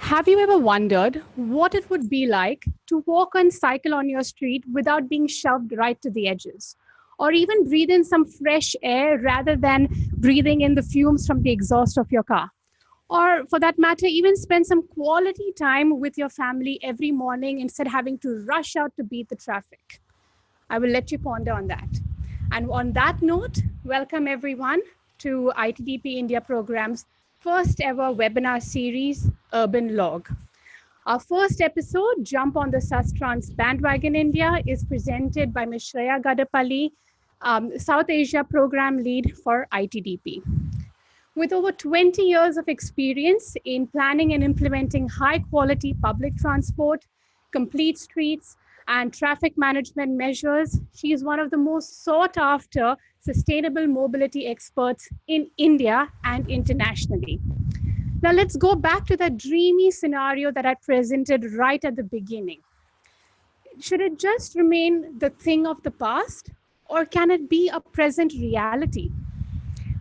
Have you ever wondered what it would be like to walk and cycle on your street without being shoved right to the edges? Or even breathe in some fresh air rather than breathing in the fumes from the exhaust of your car? Or for that matter, even spend some quality time with your family every morning instead of having to rush out to beat the traffic? I will let you ponder on that. And on that note, welcome everyone to ITDP India program's first ever webinar series, Urbanlogue. Our first episode, Jump on the SusTrans Bandwagon India, is presented by Ms. Shreya Gadepalli, South Asia Program Lead for ITDP. With over 20 years of experience in planning and implementing high quality public transport, complete streets, and traffic management measures, she is one of the most sought after sustainable mobility experts in India and internationally. Now let's go back to that dreamy scenario that I presented right at the beginning. Should it just remain the thing of the past, or can it be a present reality?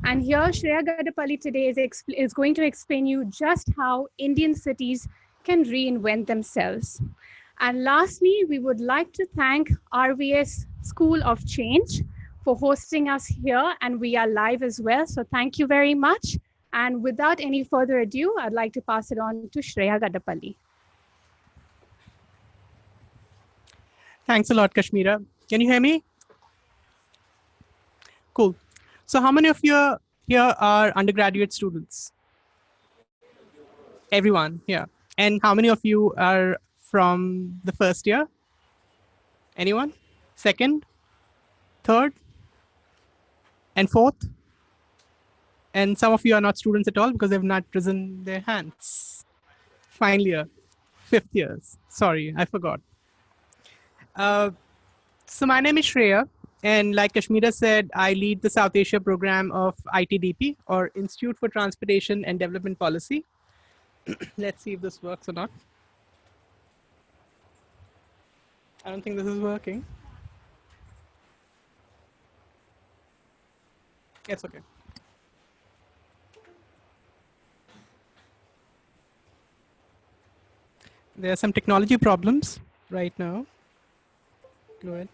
And here, Shreya Gadepalli today is going to explain you just how Indian cities can reinvent themselves. And lastly, we would like to thank RVS School of Change for hosting us here, and we are live as well. So thank you very much. And without any further ado, I'd like to pass it on to Shreya Gadepalli. Thanks a lot, Kashmira. Can you hear me? Cool. So how many of you here are undergraduate students? Everyone, yeah. And how many of you are from the first year? Anyone? Second? Third? And fourth? And some of you are not students at all because they've not risen their hands. Final year, fifth years. Sorry, I forgot. So my name is Shreya. And like Kashmira said, I lead the South Asia program of ITDP, or Institute for Transportation and Development Policy. Let's see if this works or not. I don't think this is working. It's okay. There are some technology problems right now. Go ahead.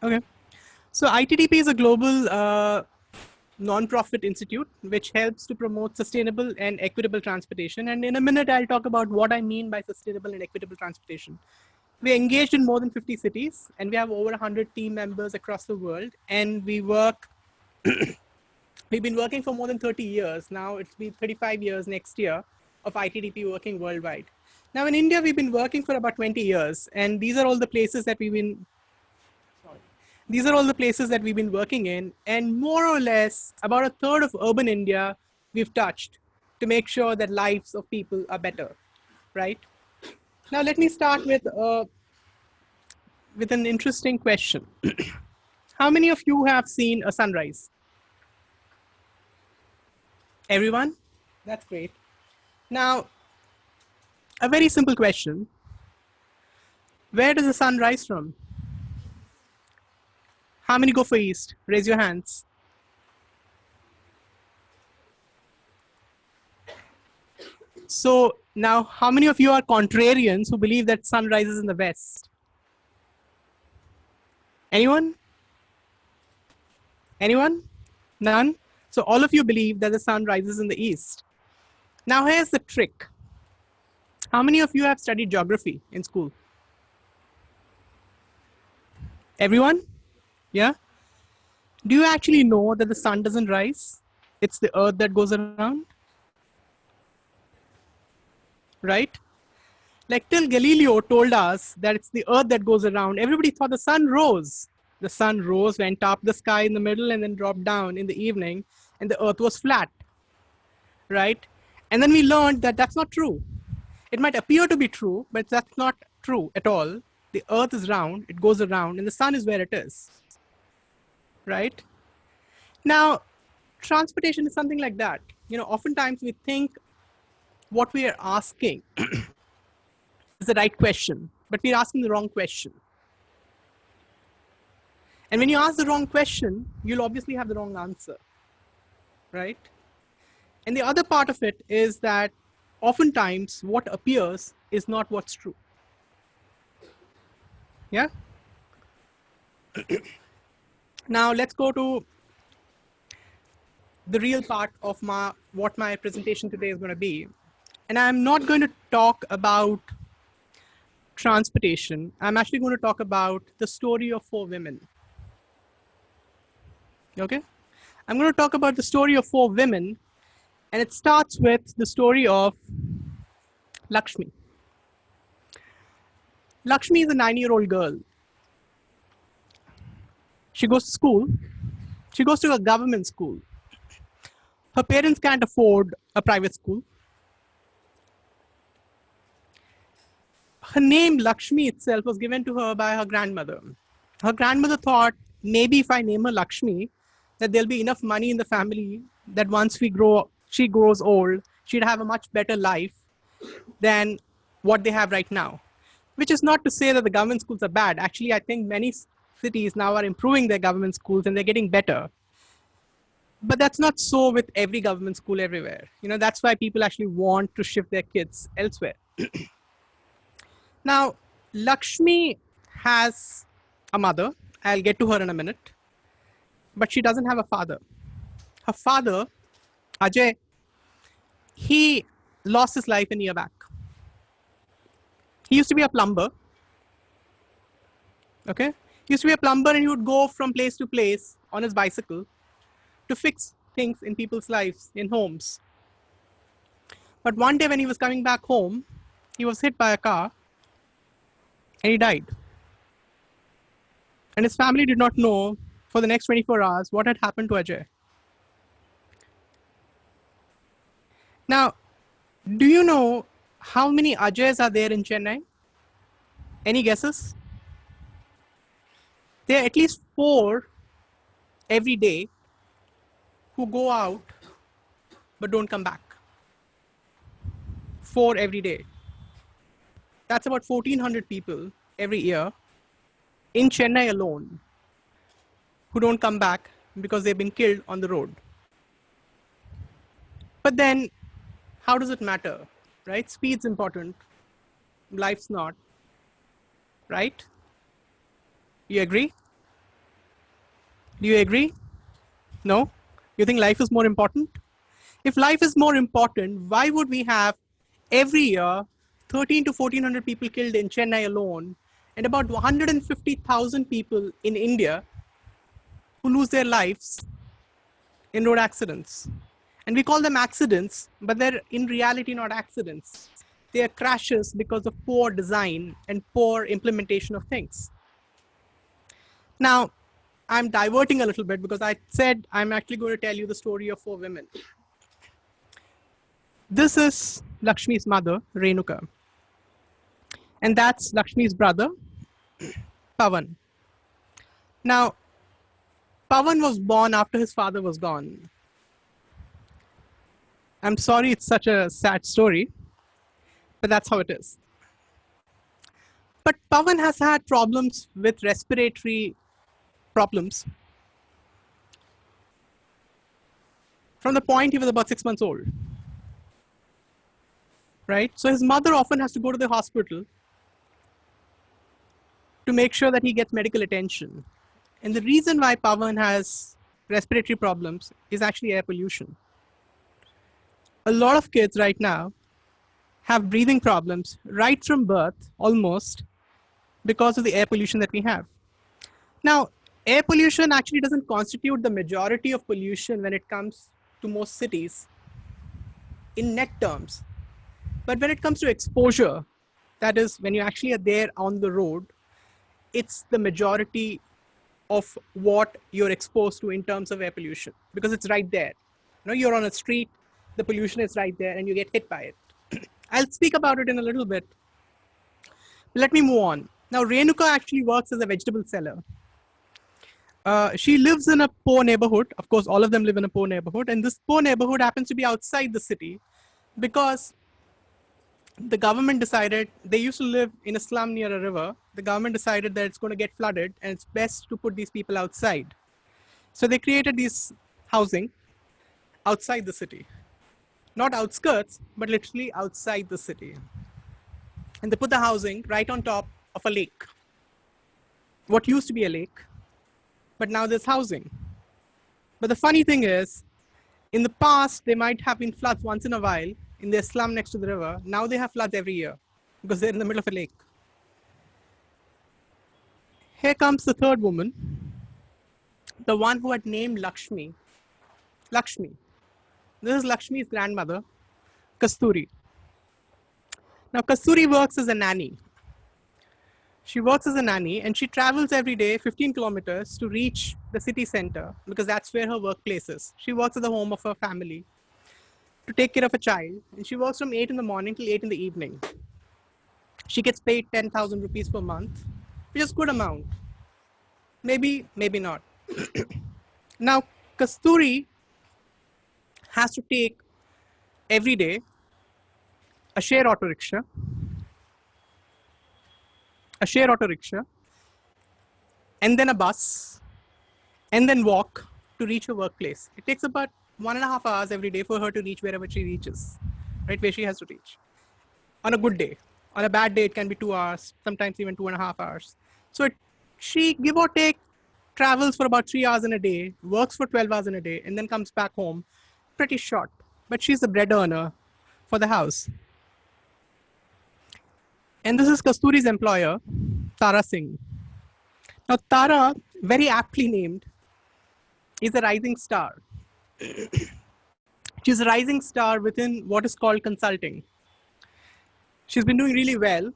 Okay. So ITDP is a global non-profit institute which helps to promote sustainable and equitable transportation. And in a minute, I'll talk about what I mean by sustainable and equitable transportation. We're engaged in more than 50 cities, and we have over 100 team members across the world. And we work, we've been working for more than 30 years. Now it's been 35 years next year of ITDP working worldwide. Now in India, we've been working for about 20 years. And these are all the places that we've been working in, and more or less about a third of urban India we've touched to make sure that lives of people are better, right? Now let me start with an interesting question. How many of you have seen a sunrise? Everyone? That's great. Now, a very simple question. Where does the sun rise from? How many go for east? Raise your hands. So now, how many of you are contrarians who believe that sun rises in the west? Anyone? Anyone? None? So all of you believe that the sun rises in the east. Now here's the trick. How many of you have studied geography in school? Everyone? Yeah? Do you actually know that the sun doesn't rise? It's the earth that goes around? Right? Like till Galileo told us that it's the earth that goes around, everybody thought the sun rose. The sun rose, went up the sky in the middle, and then dropped down in the evening, and the earth was flat. Right? And then we learned that that's not true. It might appear to be true, but that's not true at all. The earth is round, it goes around, and the sun is where it is. Right? Now, transportation is something like that. Oftentimes we think what we are asking is the right question, but we're asking the wrong question. And when you ask the wrong question, you'll obviously have the wrong answer, right? And the other part of it is that oftentimes what appears is not what's true. Yeah? Now let's go to the real part of what my presentation today is going to be. And I'm not going to talk about transportation. I'm actually going to talk about the story of 4 women. Okay? I'm going to talk about the story of 4 women, and it starts with the story of Lakshmi. Lakshmi is a 9-year-old girl. She goes to school. She goes to a government school. Her parents can't afford a private school. Her name, Lakshmi itself, was given to her by her grandmother. Her grandmother thought, maybe if I name her Lakshmi, that there'll be enough money in the family that once she grows old, she'd have a much better life than what they have right now. Which is not to say that the government schools are bad. Actually, I think many cities now are improving their government schools and they're getting better. But that's not so with every government school everywhere. That's why people actually want to shift their kids elsewhere. Now, Lakshmi has a mother. I'll get to her in a minute. But she doesn't have a father. Her father, Ajay, he lost his life a year back. He used to be a plumber. Okay? He used to be a plumber, and he would go from place to place on his bicycle to fix things in people's lives, in homes. But one day when he was coming back home, he was hit by a car and he died. And his family did not know for the next 24 hours what had happened to Ajay. Now, do you know how many Ajays are there in Chennai? Any guesses? There are at least 4 every day who go out but don't come back. 4 every day. That's about 1,400 people every year in Chennai alone who don't come back because they've been killed on the road. But then, how does it matter, right? Speed's important, life's not, right? You agree? Do you agree? No? You think life is more important? If life is more important, why would we have every year 13 to 1,400 people killed in Chennai alone and about 150,000 people in India who lose their lives in road accidents? And we call them accidents, but they're in reality not accidents. They are crashes because of poor design and poor implementation of things. Now, I'm diverting a little bit because I said I'm actually going to tell you the story of 4 women. This is Lakshmi's mother, Renuka. And that's Lakshmi's brother, Pavan. Now, Pavan was born after his father was gone. I'm sorry it's such a sad story, but that's how it is. But Pavan has had problems with respiratory problems from the point he was about 6 months old. Right? So his mother often has to go to the hospital to make sure that he gets medical attention. And the reason why Pavan has respiratory problems is actually air pollution. A lot of kids right now have breathing problems right from birth, almost, because of the air pollution that we have. Now, air pollution actually doesn't constitute the majority of pollution when it comes to most cities in net terms. But when it comes to exposure, that is when you actually are there on the road, it's the majority of what you're exposed to in terms of air pollution, because it's right there. You're on a street, the pollution is right there, and you get hit by it. I'll speak about it in a little bit. Let me move on. Now, Renuka actually works as a vegetable seller. She lives in a poor neighborhood. Of course, all of them live in a poor neighborhood. And this poor neighborhood happens to be outside the city because the government decided, they used to live in a slum near a river. The government decided that it's going to get flooded and it's best to put these people outside. So they created this housing outside the city. Not outskirts, but literally outside the city. And they put the housing right on top of a lake. What used to be a lake, but now there's housing. But the funny thing is, in the past, there might have been floods once in a while in their slum next to the river. Now they have floods every year because they're in the middle of a lake. Here comes the third woman, the one who had named Lakshmi. Lakshmi. This is Lakshmi's grandmother, Kasturi. Now, Kasturi works as a nanny. She works as a nanny and she travels every day 15 kilometers to reach the city center because that's where her workplace is. She works at the home of her family to take care of a child, and she works from 8 in the morning till 8 in the evening. She gets paid 10,000 rupees per month, which is a good amount. Maybe, maybe not. Now, Kasturi has to take every day a share auto rickshaw, and then a bus, and then walk to reach her workplace. It takes about 1.5 hours every day for her to reach wherever she reaches, right, where she has to reach. On a good day. On a bad day, it can be 2 hours, sometimes even 2.5 hours. So she, give or take, travels for about 3 hours in a day, works for 12 hours in a day, and then comes back home. Pretty short. But she's the bread earner for the house. And this is Kasturi's employer, Tara Singh. Now, Tara, very aptly named, is a rising star. She's a rising star within what is called consulting. She's been doing really well.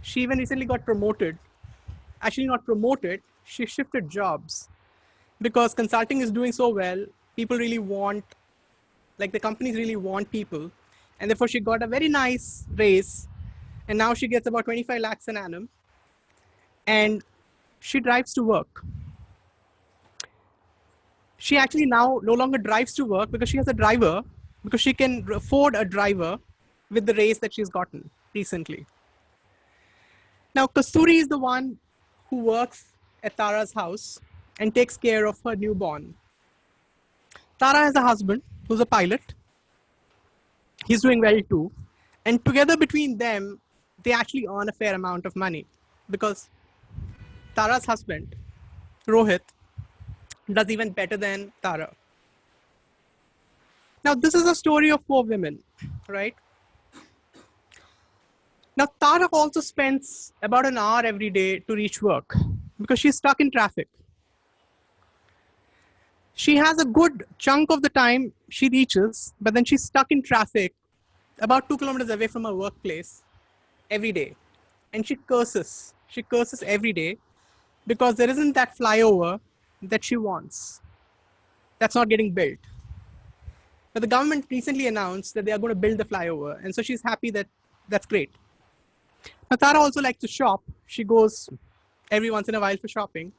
She even recently got promoted. Actually, not promoted, she shifted jobs. Because consulting is doing so well, people really want, like the companies really want people. And therefore, she got a very nice raise. And now she gets about 25 lakhs an annum. And she drives to work. She actually now no longer drives to work because she has a driver, because she can afford a driver with the raise that she's gotten recently. Now, Kasturi is the one who works at Tara's house and takes care of her newborn. Tara has a husband who's a pilot. He's doing well too. And together between them, they actually earn a fair amount of money because Tara's husband, Rohit, does even better than Tara. Now, this is a story of 4 women, right? Now, Tara also spends about an hour every day to reach work because she's stuck in traffic. She has a good chunk of the time she reaches, but then she's stuck in traffic about 2 kilometers away from her workplace every day. And she curses. She curses every day because there isn't that flyover that she wants. That's not getting built. But the government recently announced that they are going to build the flyover. And so she's happy that that's great. Now, Tara also likes to shop. She goes every once in a while for shopping.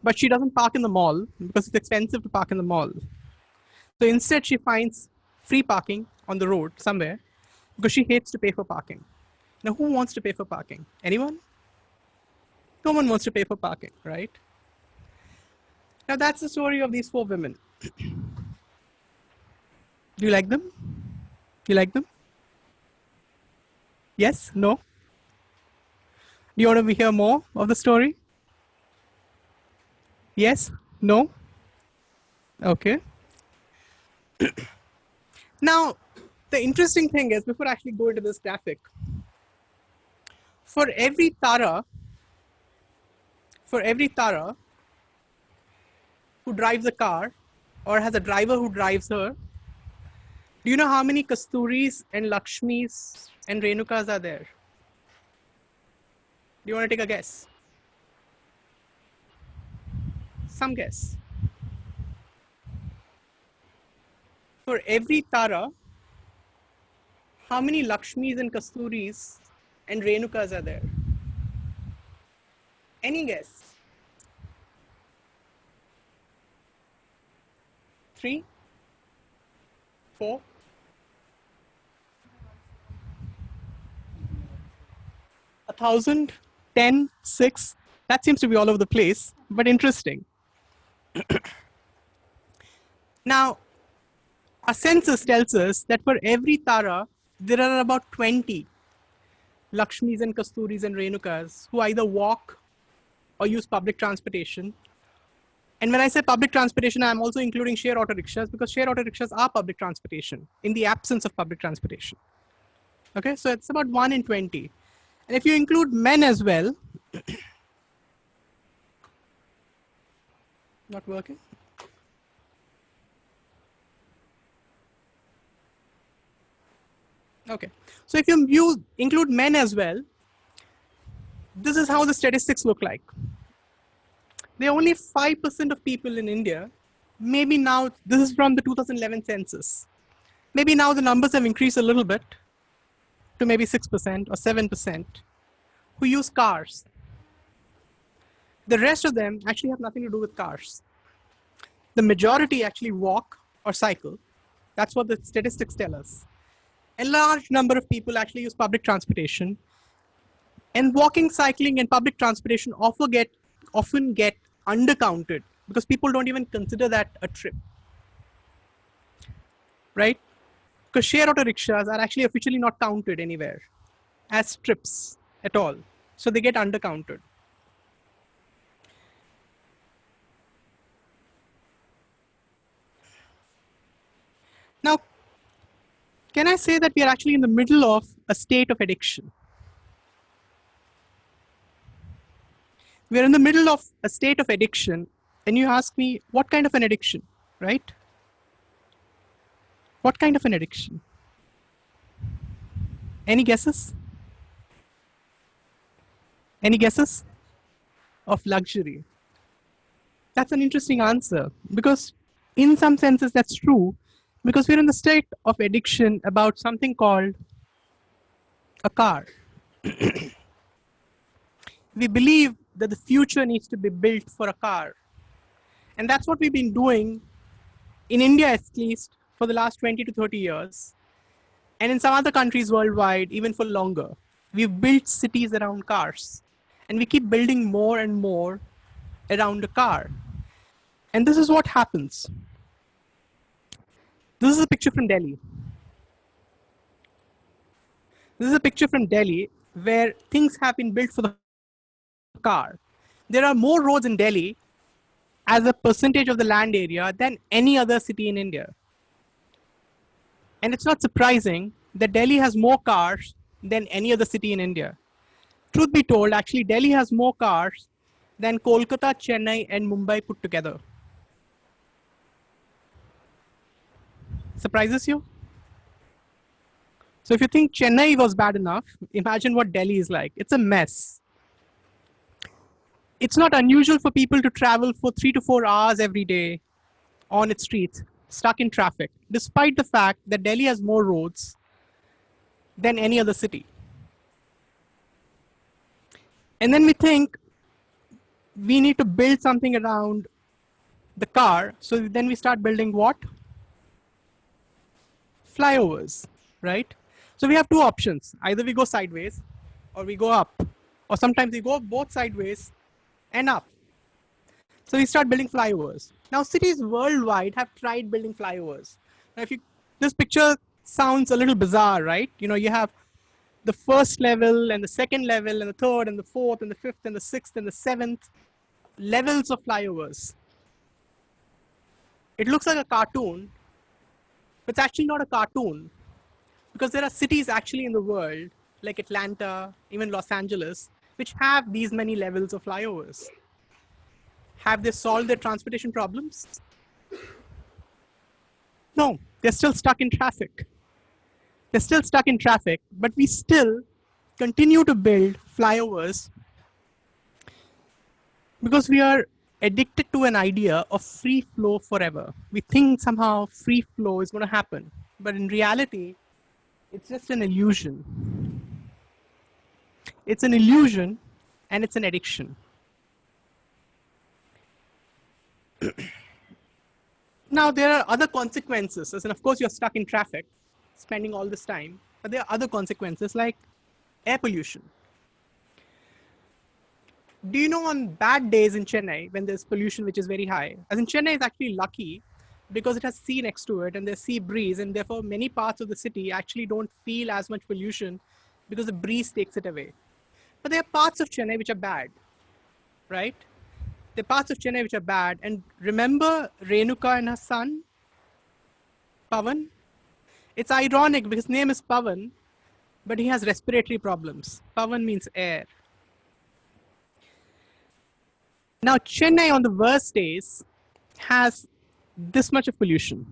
But she doesn't park in the mall because it's expensive to park in the mall. So instead, she finds free parking on the road somewhere because she hates to pay for parking. Now, who wants to pay for parking? Anyone? No one wants to pay for parking, right? Now, that's the story of these 4 women. Do you like them? You like them? Yes? No? Do you want to hear more of the story? Yes? No? Okay. Now, the interesting thing is, before I actually go into this graphic, for every Tara who drives a car or has a driver who drives her, do you know how many Kasturis and Lakshmis and Renukas are there? Do you want to take a guess? Some guess. For every Tara, how many Lakshmis and Kasturis and Renukas are there? Any guess? 3? 4? 1,000? 10? 6? That seems to be all over the place, but interesting. Now, Our census tells us that for every Tara, there are about 20 Lakshmis and Kasturis and Renukas who either walk or use public transportation. And when I say public transportation, I'm also including share auto rickshaws, because share auto rickshaws are public transportation in the absence of public transportation. Okay, so it's about 1 in 20. And if you include men as well, not working. Okay, so if you include men as well, this is how the statistics look like. There are only 5% of people in India. Maybe now, this is from the 2011 census. Maybe now the numbers have increased a little bit to maybe 6% or 7% who use cars. The rest of them actually have nothing to do with cars. The majority actually walk or cycle. That's what the statistics tell us. A large number of people actually use public transportation. And walking, cycling, and public transportation often get undercounted because people don't even consider that a trip. Right? Because share auto rickshaws are actually officially not counted anywhere as trips at all. So they get undercounted. Now, can I say that we are actually in the middle of a state of addiction? We're in the middle of a state of addiction, and you ask me, what kind of an addiction, right? What kind of an addiction? Any guesses? Any guesses? Of luxury. That's an interesting answer, because in some senses that's true, because we're in the state of addiction about something called a car. We believe that the future needs to be built for a car. And that's what we've been doing in India, at least, for the last 20 to 30 years. And in some other countries worldwide, even for longer. We've built cities around cars. And we keep building more and more around a car. And this is what happens. This is a picture from Delhi. This is a picture from Delhi where things have been built for the car. There are more roads in Delhi as a percentage of the land area than any other city in India. And it's not surprising that Delhi has more cars than any other city in India. Truth be told, actually, Delhi has more cars than Kolkata, Chennai, and Mumbai put together. Surprises you? So if you think Chennai was bad enough, imagine what Delhi is like. It's a mess. It's not unusual for people to travel for 3 to 4 hours every day on its streets, stuck in traffic, despite the fact that Delhi has more roads than any other city. And then we think we need to build something around the car. So then we start building what? Flyovers, right? So we have two options. Either we go sideways or we go up. Or sometimes we go both sideways and up. So we start building flyovers. Now cities worldwide have tried building flyovers. Now this picture sounds a little bizarre, right? You have the first level and the second level and the third and the fourth and the fifth and the sixth and the seventh levels of flyovers. It looks like a cartoon, but it's actually not a cartoon, because there are cities actually in the world, like Atlanta, even Los Angeles, which have these many levels of flyovers. Have they solved their transportation problems? No, they're still stuck in traffic. They're still stuck in traffic, but we still continue to build flyovers because we are addicted to an idea of free flow forever. We think somehow free flow is going to happen, but in reality, it's just an illusion. It's an illusion, and it's an addiction. Now, there are other consequences, and of course, you're stuck in traffic, spending all this time, but there are other consequences like air pollution. Do you know on bad days in Chennai, when there's pollution which is very high, as in Chennai is actually lucky because it has sea next to it and there's sea breeze, and therefore many parts of the city actually don't feel as much pollution because the breeze takes it away. But there are parts of Chennai which are bad, right? There are parts of Chennai which are bad. And remember Renuka and her son, Pavan? It's ironic because his name is Pavan, but he has respiratory problems. Pavan means air. Now, Chennai on the worst days has this much of pollution.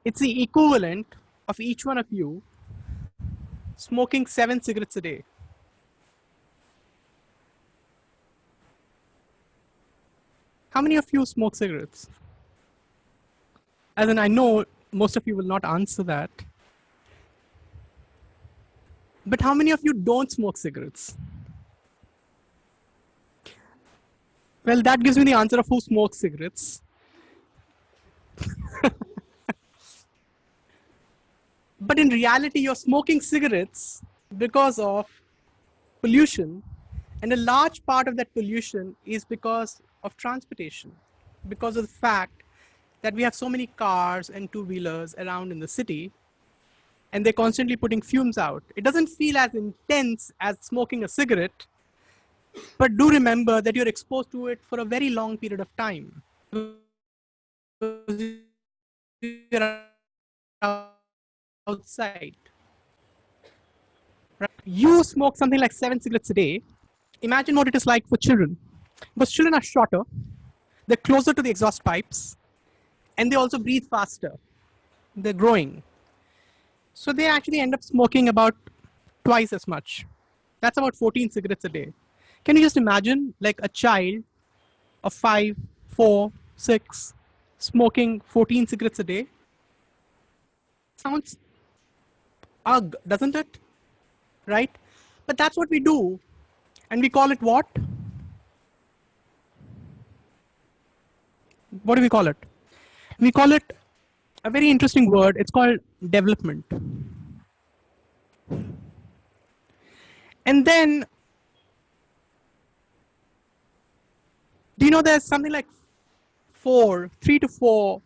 It's the equivalent of each one of you smoking 7 cigarettes a day. How many of you smoke cigarettes? As in, I know most of you will not answer that. But how many of you don't smoke cigarettes? Well, that gives me the answer of who smokes cigarettes. But in reality, you're smoking cigarettes because of pollution. And a large part of that pollution is because of transportation, because of the fact that we have so many cars and two-wheelers around in the city, and they're constantly putting fumes out. It doesn't feel as intense as smoking a cigarette, but do remember that you're exposed to it for a very long period of time. You're outside. Right? You smoke something like 7 cigarettes a day. Imagine what it is like for children. Because children are shorter, they're closer to the exhaust pipes, and they also breathe faster. They're growing. So they actually end up smoking about twice as much. That's about 14 cigarettes a day. Can you just imagine like a child of 5, 4, 6 smoking 14 cigarettes a day? Sounds ugh, doesn't it? Right? But that's what we do. And we call it what? What do we call it? We call it a very interesting word. It's called development. And then, do you know there's something like 3 to 4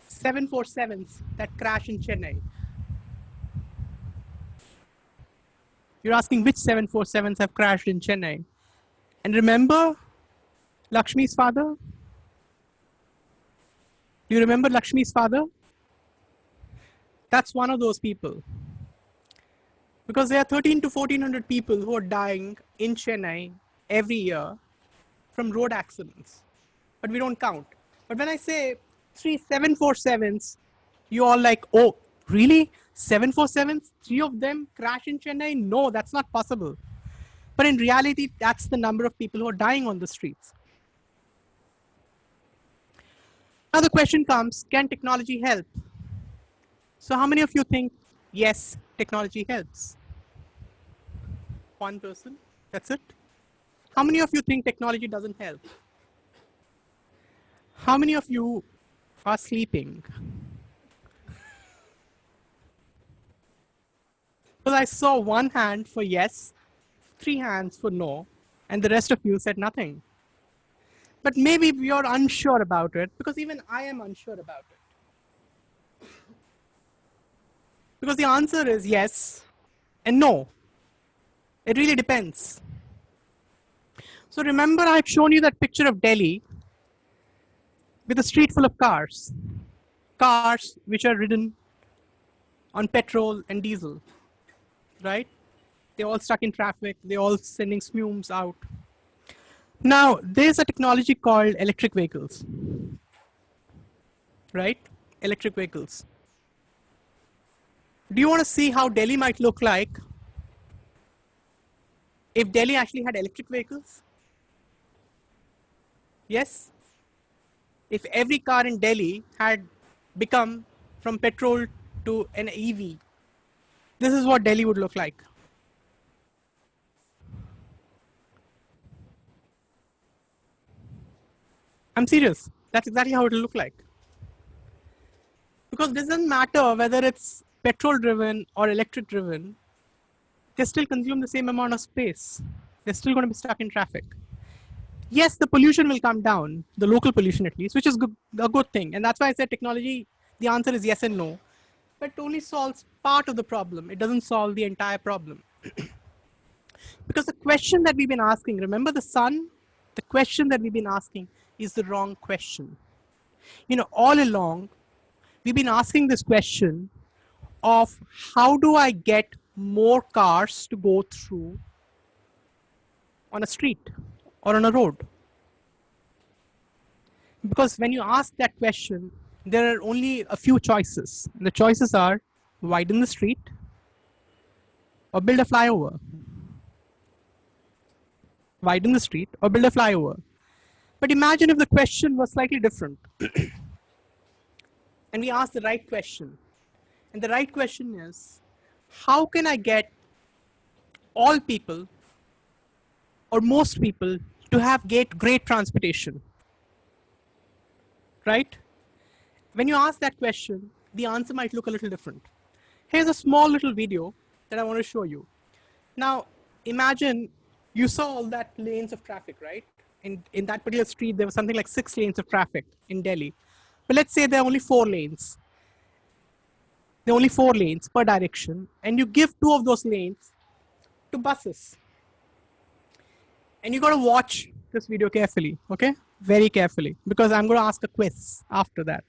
747s that crash in Chennai? You're asking which 747s have crashed in Chennai. And remember Lakshmi's father? Do you remember Lakshmi's father? That's one of those people. Because there are 13 to 1400 people who are dying in Chennai every year from road accidents. But we don't count. But when I say 3 747s, you all like, oh, really? 747s? 3 of them crash in Chennai? No, that's not possible. But in reality, that's the number of people who are dying on the streets. Now the question comes, can technology help? So how many of you think, yes, technology helps? One person, that's it. How many of you think technology doesn't help? How many of you are sleeping? Well, I saw one hand for yes, 3 hands for no, and the rest of you said nothing. But maybe you're unsure about it, because even I am unsure about it. Because the answer is yes and no. It really depends. So remember I had shown you that picture of Delhi with a street full of cars. Cars which are ridden on petrol and diesel, right? They're all stuck in traffic. They're all sending fumes out. Now, there's a technology called electric vehicles, right? Electric vehicles. Do you want to see how Delhi might look like if Delhi actually had electric vehicles? Yes? If every car in Delhi had become from petrol to an EV, this is what Delhi would look like. I'm serious. That's exactly how it will look like. Because it doesn't matter whether it's petrol driven or electric driven, they still consume the same amount of space. They're still going to be stuck in traffic. yes, the pollution will come down, the local pollution at least, which is a good thing. And that's why I said technology, the answer is yes and no. But it only solves part of the problem. It doesn't solve the entire problem. Because the question that we've been asking, remember the sun? The question that we've been asking is the wrong question. All along, we've been asking this question of how do I get more cars to go through on a street or on a road? Because when you ask that question, there are only a few choices. The choices are widen the street or build a flyover. Widen the street or build a flyover. But imagine if the question was slightly different and we ask the right question. And the right question is, how can I get all people or most people to have great transportation? Right? When you ask that question, the answer might look a little different. Here's a small little video that I want to show you. Now, imagine you saw all that lanes of traffic, right? In that particular street, there was something like 6 lanes of traffic in Delhi. But let's say there are only 4 lanes. There are only 4 lanes per direction, and you give 2 of those lanes to buses. And you got to watch this video carefully, okay? Very carefully, because I'm going to ask a quiz after that.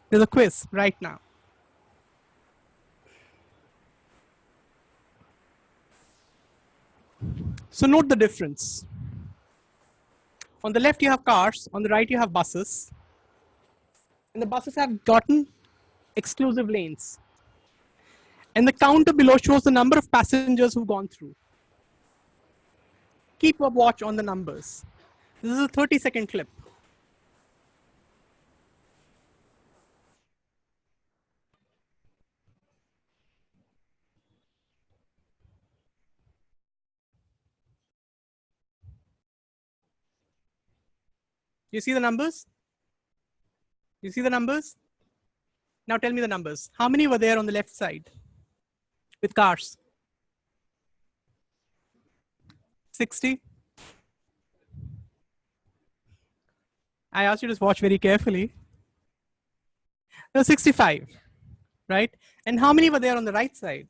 There's a quiz right now. So note the difference. On the left you have cars, on the right you have buses. And the buses have gotten exclusive lanes. And the counter below shows the number of passengers who've gone through. Keep a watch on the numbers. This is a 30-second clip. You see the numbers? You see the numbers? Now tell me the numbers. How many were there on the left side with cars? 60? I asked you to watch very carefully. There were 65, right? And how many were there on the right side?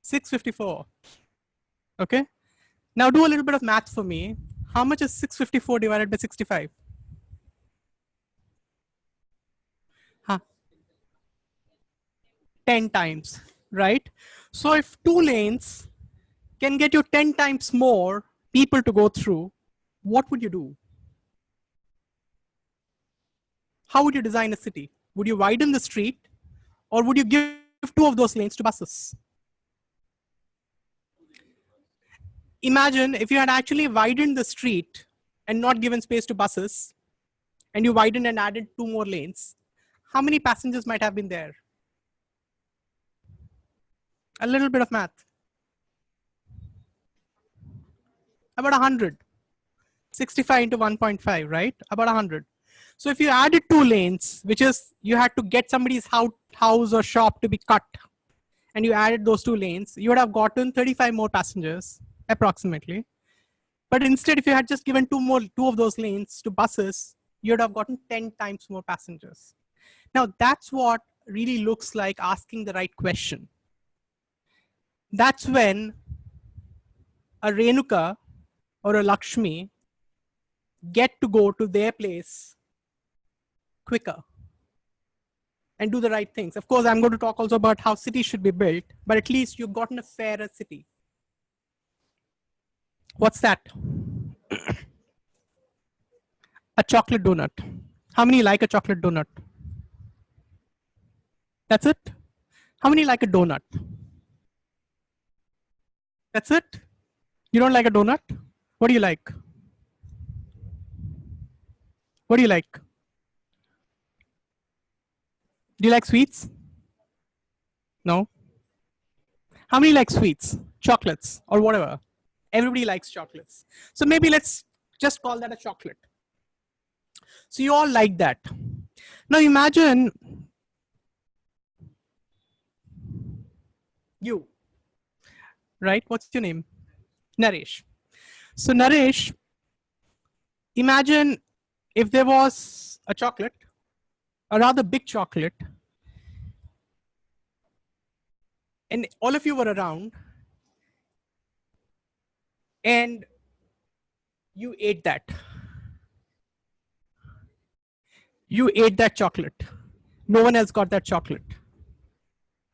654. Okay? Now do a little bit of math for me. How much is 654 divided by 65? Huh? 10 times, right? So if 2 lanes can get you 10 times more people to go through, what would you do? How would you design a city? Would you widen the street, or would you give 2 of those lanes to buses? Imagine if you had actually widened the street and not given space to buses, and you widened and added 2 more lanes, how many passengers might have been there? A little bit of math. About 100. 65 into 1.5, right? About 100. So if you added 2 lanes, which is you had to get somebody's house or shop to be cut, and you added those 2 lanes, you would have gotten 35 more passengers, approximately. But instead, if you had just given 2 of those lanes to buses, you would have gotten 10 times more passengers. Now, that's what really looks like asking the right question. That's when a Renuka or a Lakshmi get to go to their place quicker and do the right things. Of course, I'm going to talk also about how cities should be built, but at least you've gotten a fairer city. What's that? A chocolate donut. How many like a chocolate donut? That's it? How many like a donut? That's it? You don't like a donut? What do you like? What do you like? Do you like sweets? No? How many like sweets? Chocolates or whatever? Everybody likes chocolates. So maybe let's just call that a chocolate. So you all like that. Now imagine you, right? What's your name? Naresh. So Naresh, imagine if there was a chocolate, a rather big chocolate, and all of you were around, and you ate that. You ate that chocolate. No one else got that chocolate.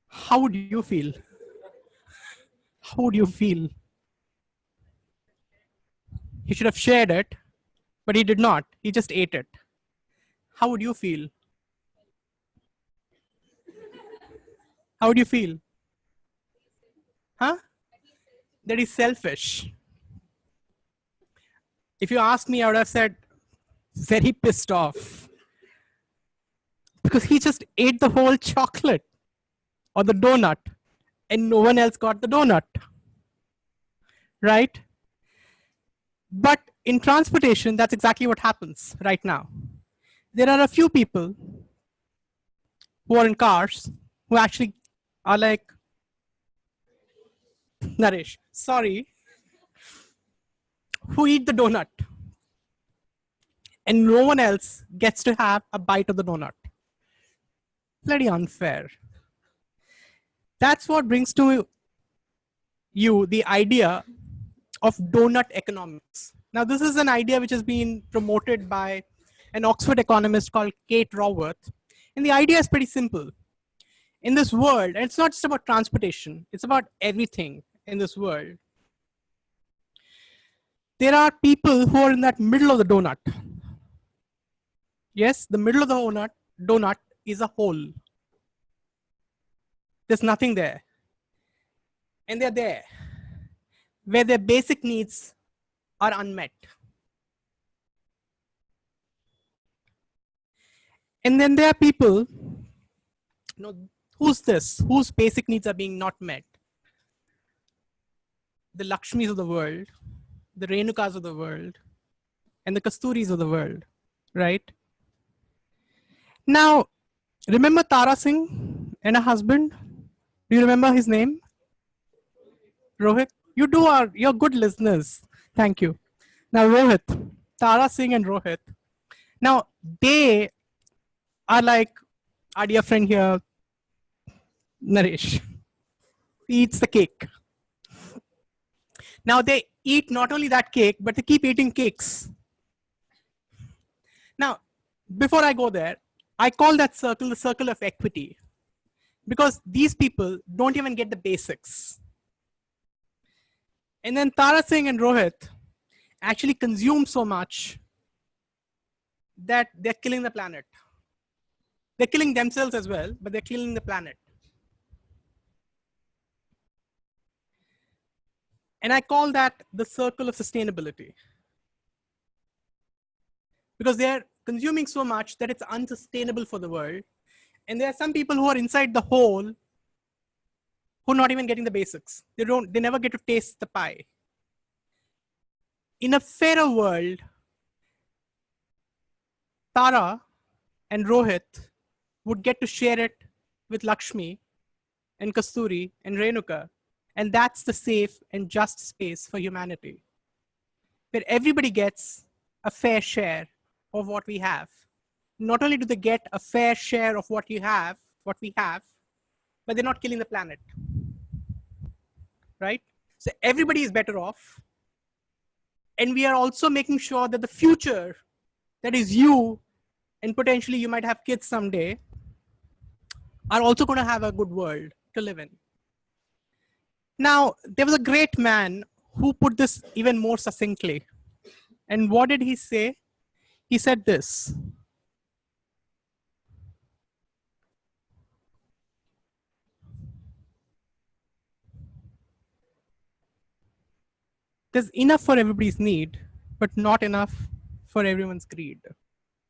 How would you feel? How would you feel? He should have shared it, but he did not. He just ate it. How would you feel? How would you feel? Huh? That is selfish. If you asked me, I would have said, very pissed off. Because he just ate the whole chocolate or the donut, and no one else got the donut. Right? But in transportation, that's exactly what happens right now. There are a few people who are in cars who actually are like, Naresh, sorry, who eat the donut, and no one else gets to have a bite of the donut. Bloody unfair. That's what brings to you the idea of donut economics. Now, this is an idea which has been promoted by an Oxford economist called Kate Raworth. And the idea is pretty simple. In this world, and it's not just about transportation, it's about everything in this world. There are people who are in that middle of the donut. Yes, the middle of the donut is a hole. There's nothing there. And they're there, where their basic needs are unmet. And then there are people, who's this? Whose basic needs are being not met? The Lakshmis of the world, the Renukas of the world, and the Kasturis of the world, right? Now, remember Tara Singh and her husband? Do you remember his name? Rohit? You're good listeners. Thank you. Now, Rohit, Tara Singh and Rohit. Now, they are like our dear friend here, Naresh. He eats the cake. Now, they eat not only that cake, but they keep eating cakes. Now, before I go there, I call that circle the circle of equity, because these people don't even get the basics. And then Tara Singh and Rohit actually consume so much that they're killing the planet. They're killing themselves as well, but they're killing the planet. And I call that the circle of sustainability, because they're consuming so much that it's unsustainable for the world. And there are some people who are inside the hole who are not even getting the basics. They never get to taste the pie. In a fairer world, Tara and Rohit would get to share it with Lakshmi and Kasturi and Renuka. And that's the safe and just space for humanity, where everybody gets a fair share of what we have. Not only do they get a fair share of what we have, but they're not killing the planet, right? So everybody is better off. And we are also making sure that the future, that is you, and potentially you might have kids someday, are also going to have a good world to live in. Now, there was a great man who put this even more succinctly. And what did he say? He said this: there's enough for everybody's need, but not enough for everyone's greed,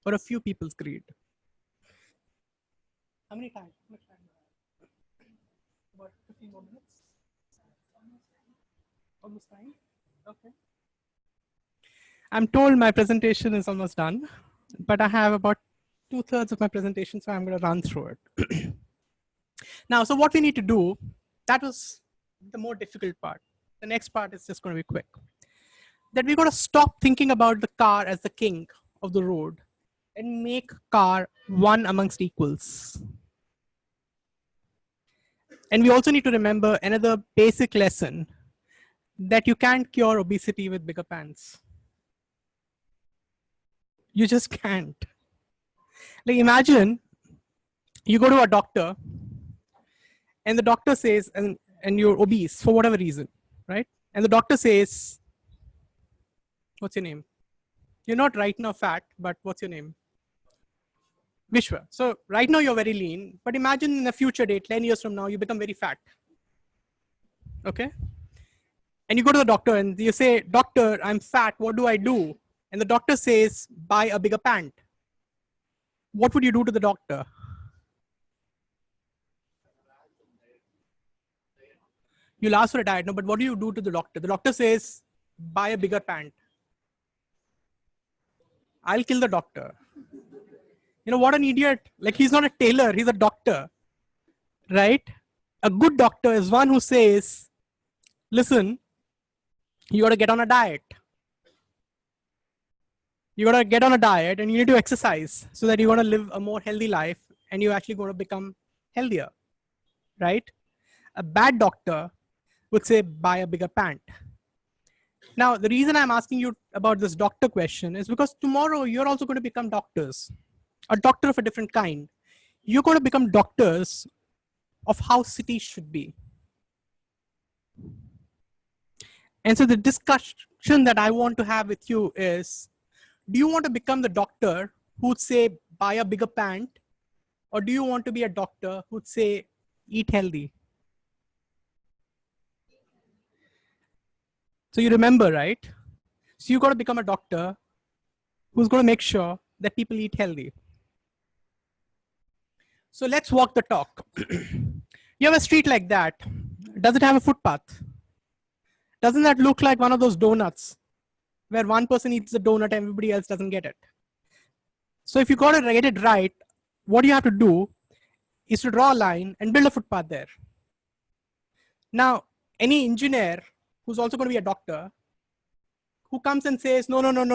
or a few people's greed. How many times? About 15 more minutes? Almost time? Okay. I'm told my presentation is almost done, but I have about 2/3 of my presentation, so I'm going to run through it. Now, so what we need to do, that was the more difficult part. The next part is just going to be quick. that we got to stop thinking about the car as the king of the road and make car one amongst equals. And we also need to remember another basic lesson, that you can't cure obesity with bigger pants. You just can't. Like, imagine you go to a doctor and the doctor says, and you're obese for whatever reason, right? And the doctor says, what's your name? You're not right now fat, but what's your name? Vishwa. So right now you're very lean, but imagine in a future date, 10 years from now, you become very fat. Okay? And you go to the doctor and you say, doctor, I'm fat, what do I do? And the doctor says, buy a bigger pant. What would you do to the doctor? You'll ask for a diet, no, but what do you do to the doctor? The doctor says, buy a bigger pant. I'll kill the doctor. You know, what an idiot. Like, he's not a tailor, he's a doctor, right? A good doctor is one who says, listen, you got to get on a diet. You got to get on a diet and you need to exercise so that you're going to live a more healthy life and you're actually going to become healthier, right? A bad doctor would say, buy a bigger pant. Now, the reason I'm asking you about this doctor question is because tomorrow you're also going to become doctors, a doctor of a different kind. You're going to become doctors of how cities should be. And so the discussion that I want to have with you is, do you want to become the doctor who'd say, buy a bigger pant? Or do you want to be a doctor who'd say, eat healthy? So you remember, right? So you got to become a doctor who's going to make sure that people eat healthy. So let's walk the talk. You have a street like that. Does it have a footpath? Doesn't that look like one of those donuts where one person eats the donut and everybody else doesn't get it? So if you got to get it right, what you have to do is to draw a line and build a footpath there. Now, any engineer who's also going to be a doctor, who comes and says, no, I'm not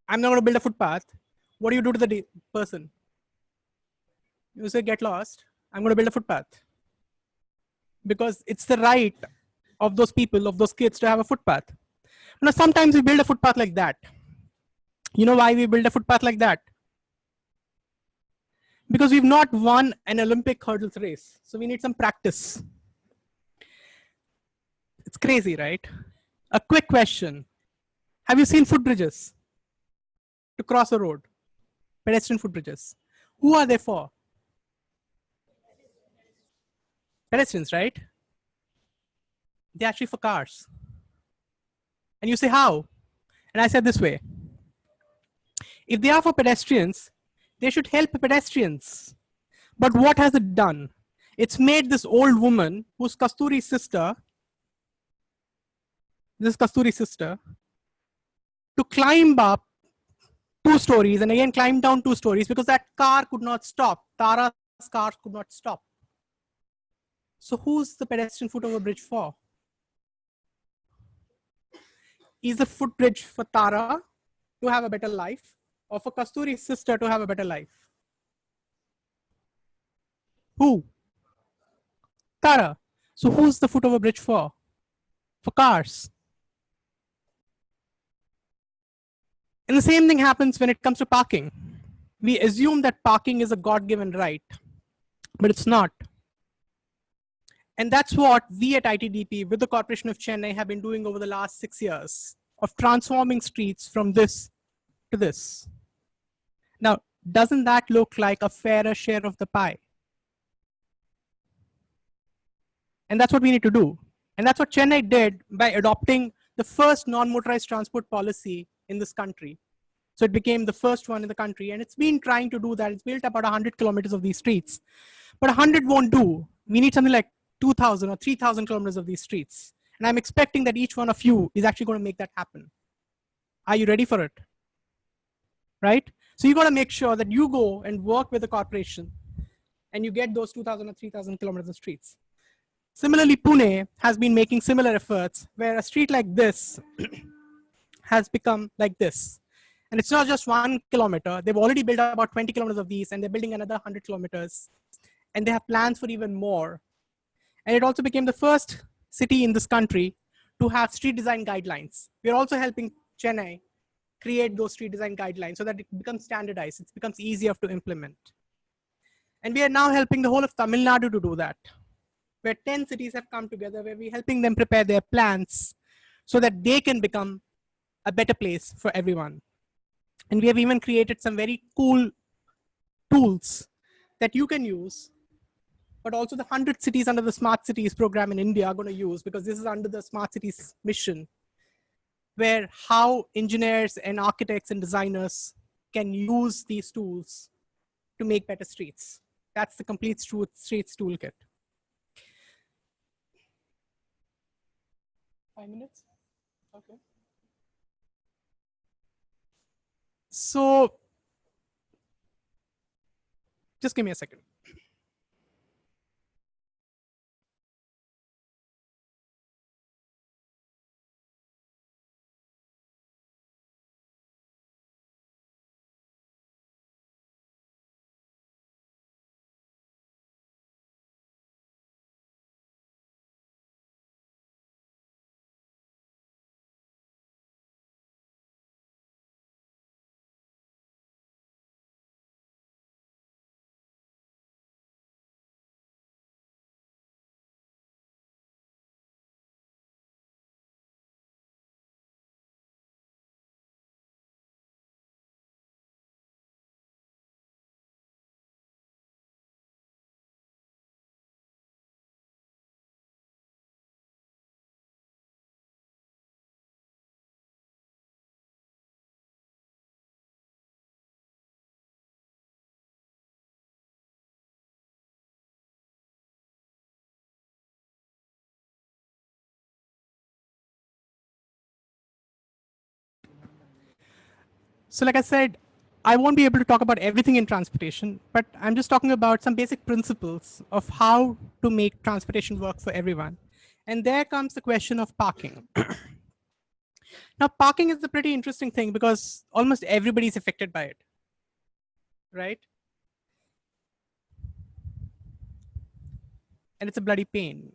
going to build a footpath. What do you do to the person? You say, get lost. I'm going to build a footpath. Because it's the right of those people, of those kids to have a footpath. Now, sometimes we build a footpath like that. You know why we build a footpath like that? Because we've not won an Olympic hurdles race. So we need some practice. It's crazy, right? A quick question. Have you seen footbridges to cross a road? Pedestrian footbridges. Who are they for? Pedestrians, right? They're actually for cars. And you say, how? And I said this way. If they are for pedestrians, they should help pedestrians. But what has it done? It's made this old woman, who's Kasturi's sister, to climb up 2 stories and again climb down 2 stories because that car could not stop. Tara's car could not stop. So who's the pedestrian footover bridge for? Is the footbridge for Tara to have a better life or for Kasturi's sister to have a better life? Who? Tara. So who's the footover bridge for? For cars. And the same thing happens when it comes to parking. We assume that parking is a God-given right, but it's not. And that's what we at ITDP with the Corporation of Chennai have been doing over the last 6 years of transforming streets from this to this. Now, doesn't that look like a fairer share of the pie? And that's what we need to do. And that's what Chennai did by adopting the first non-motorized transport policy in this country. So it became the first one in the country, and it's been trying to do that. It's built about 100 kilometers of these streets, but 100 won't do. We need something like 2,000 or 3,000 kilometers of these streets. And I'm expecting that each one of you is actually going to make that happen. Are you ready for it? Right? So you got to make sure that you go and work with the corporation and you get those 2,000 or 3,000 kilometers of streets. Similarly, Pune has been making similar efforts where a street like this has become like this. And it's not just 1 kilometer. They've already built about 20 kilometers of these, and they're building another 100 kilometers. And they have plans for even more. And it also became the first city in this country to have street design guidelines. We're also helping Chennai create those street design guidelines so that it becomes standardized. It becomes easier to implement. And we are now helping the whole of Tamil Nadu to do that, where 10 cities have come together, where we're helping them prepare their plans so that they can become a better place for everyone. And we have even created some very cool tools that you can use, but also the 100 cities under the Smart Cities program in India are going to use, because this is under the Smart Cities mission, where how engineers and architects and designers can use these tools to make better streets. That's the complete streets toolkit. 5 minutes? Okay. So just give me a second. So like I said, I won't be able to talk about everything in transportation, but I'm just talking about some basic principles of how to make transportation work for everyone. And there comes the question of parking. Now, parking is a pretty interesting thing because almost everybody is affected by it, right? And it's a bloody pain.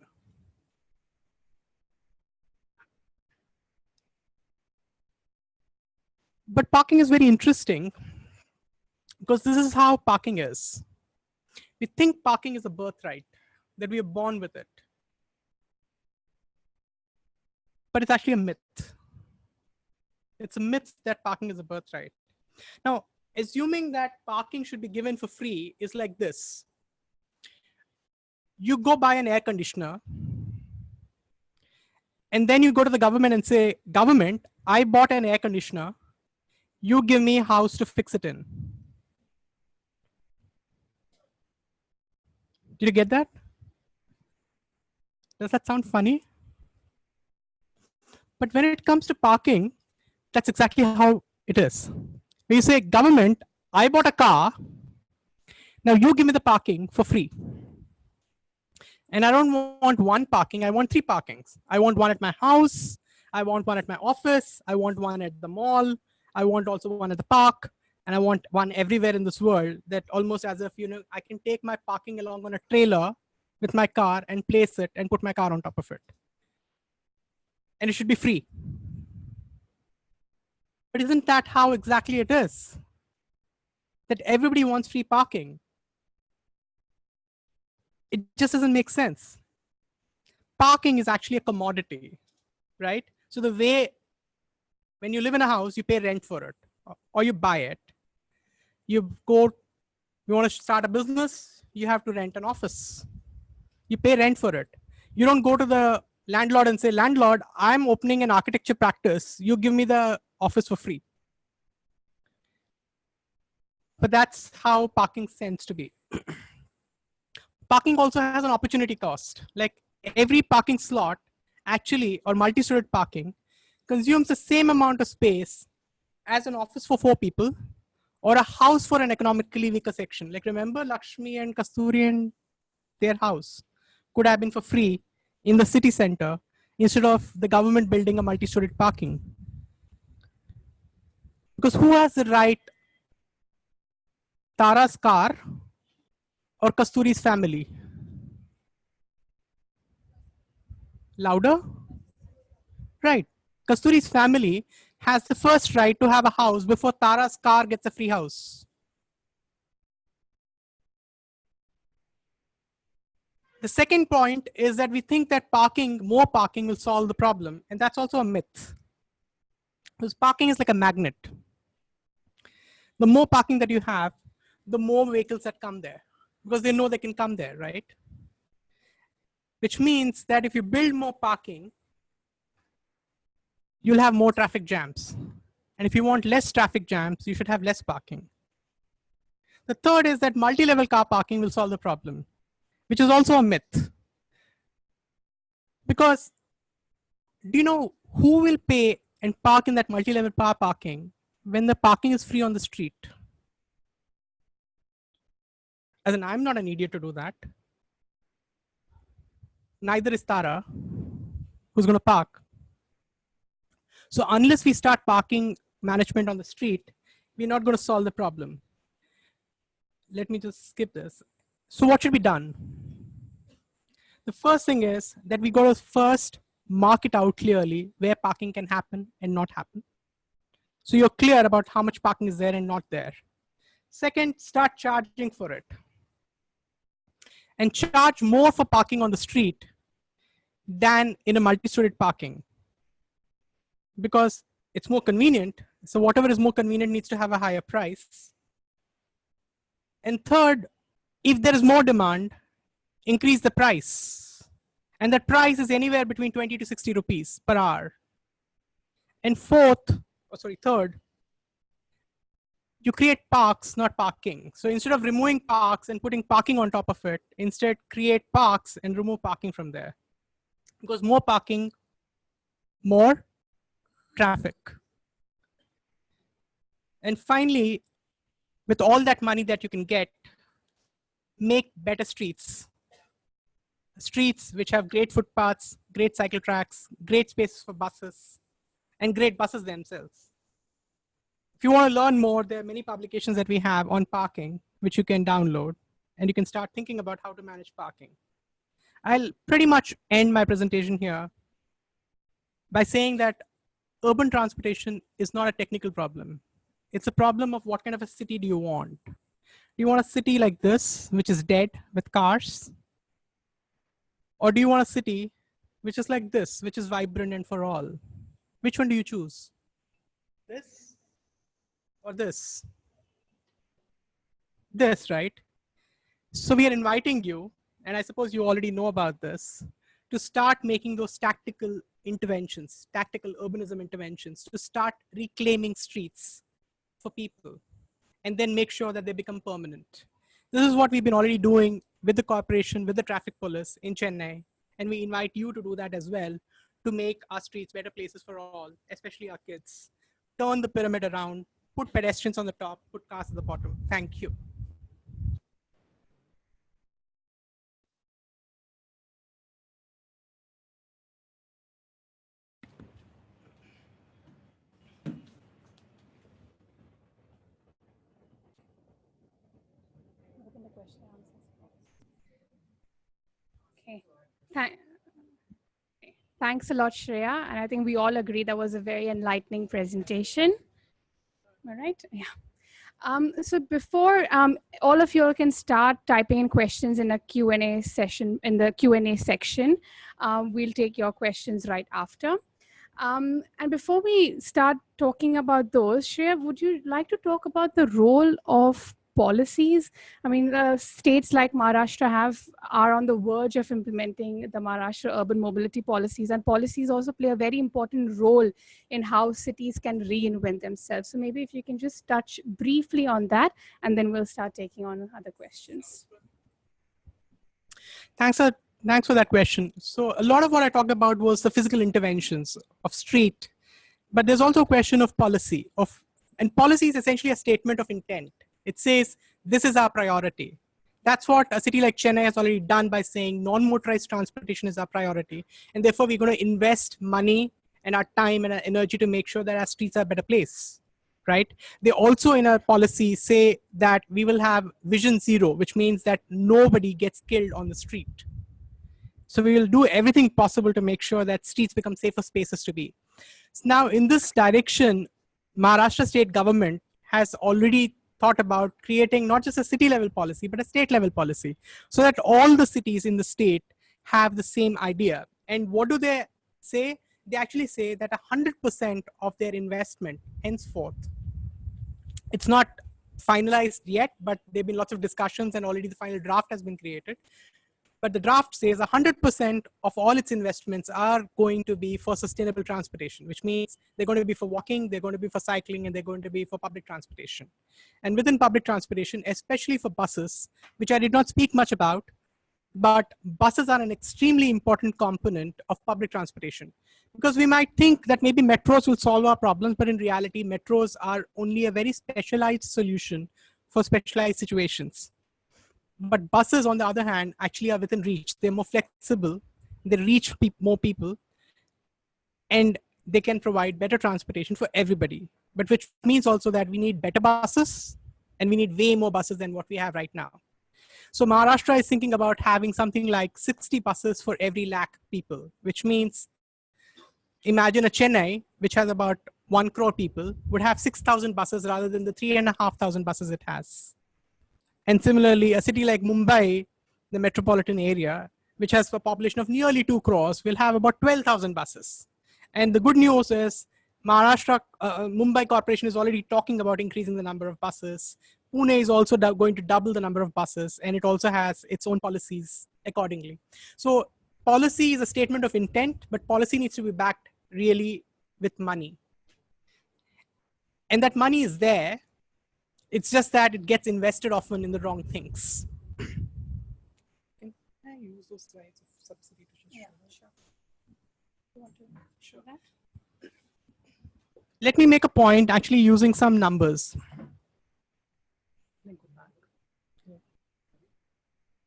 But parking is very interesting because this is how parking is. We think parking is a birthright, that we are born with it. But it's actually a myth. It's a myth that parking is a birthright. Now, assuming that parking should be given for free is like this. You go buy an air conditioner, and then you go to the government and say, government, I bought an air conditioner. You give me a house to fix it in. Did you get that? Does that sound funny? But when it comes to parking, that's exactly how it is. When you say, government, I bought a car. Now you give me the parking for free. And I don't want one parking, I want 3 parkings. I want one at my house, I want one at my office, I want one at the mall, I want also one at the park, and I want one everywhere in this world, that almost as if, I can take my parking along on a trailer with my car and place it and put my car on top of it. And it should be free. But isn't that how exactly it is? That everybody wants free parking. It just doesn't make sense. Parking is actually a commodity, right? So the way, when you live in a house, you pay rent for it, or you buy it. You want to start a business, you have to rent an office. You pay rent for it. You don't go to the landlord and say, landlord, I'm opening an architecture practice. You give me the office for free. But that's how parking tends to be. Parking also has an opportunity cost. Like every parking slot actually, or multi-stored parking, consumes the same amount of space as an office for 4 people or a house for an economically weaker section. Like remember Lakshmi and Kasturi and their house could have been for free in the city center instead of the government building a multi-storied parking? Because who has the right, Tara's car or Kasturi's family? Louder? Right. Kasturi's family has the first right to have a house before Tara's car gets a free house. The second point is that we think that more parking will solve the problem. And that's also a myth. Because parking is like a magnet. The more parking that you have, the more vehicles that come there. Because they know they can come there, right? Which means that if you build more parking, you'll have more traffic jams. And if you want less traffic jams, you should have less parking. The third is that multi-level car parking will solve the problem, which is also a myth. Because do you know who will pay and park in that multi-level car parking when the parking is free on the street? As in, I'm not an idiot to do that. Neither is Tara, who's going to park. So unless we start parking management on the street, we're not going to solve the problem. Let me just skip this. So what should be done? The first thing is that we got to first mark it out clearly where parking can happen and not happen. So you're clear about how much parking is there and not there. Second, start charging for it. And charge more for parking on the street than in a multi-storied parking. Because it's more convenient. So whatever is more convenient needs to have a higher price. And third, if there is more demand, increase the price. And that price is anywhere between 20 to 60 rupees per hour. And third, you create parks, not parking. So instead of removing parks and putting parking on top of it, instead create parks and remove parking from there. Because more parking, more traffic. And finally, with all that money that you can get, make better streets. Streets which have great footpaths, great cycle tracks, great spaces for buses, and great buses themselves. If you want to learn more, there are many publications that we have on parking, which you can download, and you can start thinking about how to manage parking. I'll pretty much end my presentation here by saying that urban transportation is not a technical problem. It's a problem of what kind of a city do you want? Do you want a city like this, which is dead with cars? Or do you want a city which is like this, which is vibrant and for all? Which one do you choose? This or this? This, right? So we are inviting you, and I suppose you already know about this, to start making those tactical interventions, tactical urbanism interventions, to start reclaiming streets for people, and then make sure that they become permanent. This is what we've been already doing with the corporation, with the traffic police in Chennai, and we invite you to do that as well, to make our streets better places for all, especially our kids. Turn the pyramid around, put pedestrians on the top, put cars at the bottom. Thank you. Okay. Thanks a lot, Shreya. And I think we all agree that was a very enlightening presentation. All right. Yeah. So before all of you can start typing in questions in a Q&A session, in the Q&A section, we'll take your questions right after. And before we start talking about those, Shreya, would you like to talk about the role of policies? I mean, states like Maharashtra are on the verge of implementing the Maharashtra urban mobility policies, and policies also play a very important role in how cities can reinvent themselves. So maybe if you can just touch briefly on that, and then we'll start taking on other questions. Thanks for that question. So a lot of what I talked about was the physical interventions of street, but there's also a question of policy, and policy is essentially a statement of intent. It says, this is our priority. That's what a city like Chennai has already done by saying non-motorized transportation is our priority. And therefore, we're going to invest money and our time and our energy to make sure that our streets are a better place, right? They also in our policy say that we will have vision zero, which means that nobody gets killed on the street. So we will do everything possible to make sure that streets become safer spaces to be. Now, in this direction, Maharashtra state government has already thought about creating not just a city level policy, but a state level policy, so that all the cities in the state have the same idea. And what do they say? They actually say that 100% of their investment henceforth, it's not finalized yet, but there have been lots of discussions and already the final draft has been created. But the draft says 100% of all its investments are going to be for sustainable transportation, which means they're going to be for walking, they're going to be for cycling, and they're going to be for public transportation. And within public transportation, especially for buses, which I did not speak much about, but buses are an extremely important component of public transportation. Because we might think that maybe metros will solve our problems, but in reality, metros are only a very specialized solution for specialized situations. But buses, on the other hand, actually are within reach. They're more flexible, they reach more people, and they can provide better transportation for everybody. But which means also that we need better buses, and we need way more buses than what we have right now. So Maharashtra is thinking about having something like 60 buses for every lakh people, which means imagine a Chennai, which has about 1 crore people, would have 6,000 buses rather than the 3,500 buses it has. And similarly, a city like Mumbai, the metropolitan area, which has a population of nearly 2 crores, will have about 12,000 buses. And the good news is Mumbai Corporation is already talking about increasing the number of buses. Pune is also going to double the number of buses, and it also has its own policies accordingly. So policy is a statement of intent, but policy needs to be backed really with money. And that money is there. It's just that it gets invested often in the wrong things. Can I use those slides of subsidy to show? Yeah, sure. You want to show that? Let me make a point actually using some numbers. Let me go back. Yeah.